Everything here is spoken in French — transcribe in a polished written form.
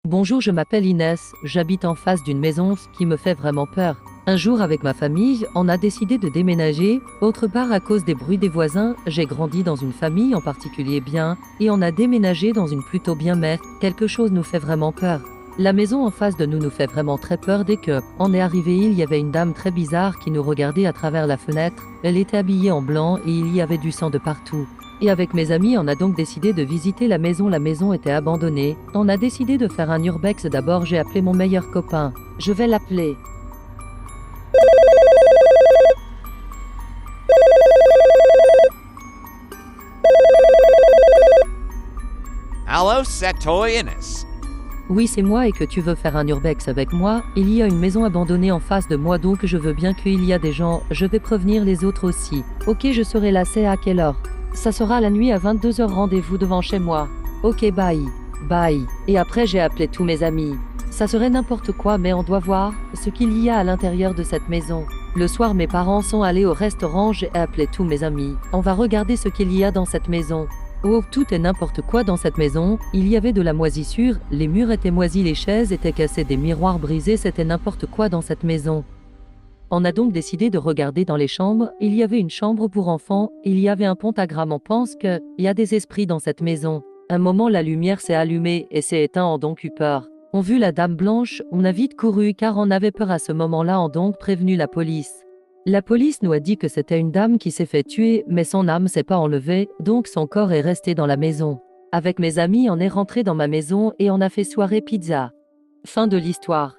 Bonjour, je m'appelle Inès, j'habite en face d'une maison, ce qui me fait vraiment peur. Un jour, avec ma famille, on a décidé de déménager. Autre part, à cause des bruits des voisins, j'ai grandi dans une famille en particulier bien, et on a déménagé dans une plutôt bien, mais quelque chose nous fait vraiment peur. La maison en face de nous fait vraiment très peur. Dès que on est arrivé, il y avait une dame très bizarre qui nous regardait à travers la fenêtre. Elle était habillée en blanc et il y avait du sang de partout. Et avec mes amis, on a donc décidé de visiter la maison. La maison était abandonnée. On a décidé de faire un urbex. D'abord, j'ai appelé mon meilleur copain. Je vais l'appeler. Allo, Satoyanis. Oui, c'est moi et que tu veux faire un urbex avec moi. Il y a une maison abandonnée en face de moi, donc je veux bien qu'il y a des gens. Je vais prévenir les autres aussi. Ok, je serai là. C'est à quelle heure? Ça sera la nuit à 22h. Rendez-vous devant chez moi. Ok, bye. Bye. Et après, j'ai appelé tous mes amis. Ça serait n'importe quoi, mais on doit voir ce qu'il y a à l'intérieur de cette maison. Le soir, mes parents sont allés au restaurant. J'ai appelé tous mes amis. On va regarder ce qu'il y a dans cette maison. Oh, tout est n'importe quoi dans cette maison. Il y avait de la moisissure, les murs étaient moisis, les chaises étaient cassées, des miroirs brisés, c'était n'importe quoi dans cette maison. On a donc décidé de regarder dans les chambres. Il y avait une chambre pour enfants, il y avait un pentagramme. On pense qu'il y a des esprits dans cette maison. Un moment, la lumière s'est allumée et s'est éteinte. On a donc eu peur. On vu la dame blanche, on a vite couru car on avait peur à ce moment-là. On a donc prévenu la police. La police nous a dit que c'était une dame qui s'est fait tuer, mais son âme s'est pas enlevée, donc son corps est resté dans la maison. Avec mes amis, on est rentré dans ma maison et on a fait soirée pizza. Fin de l'histoire.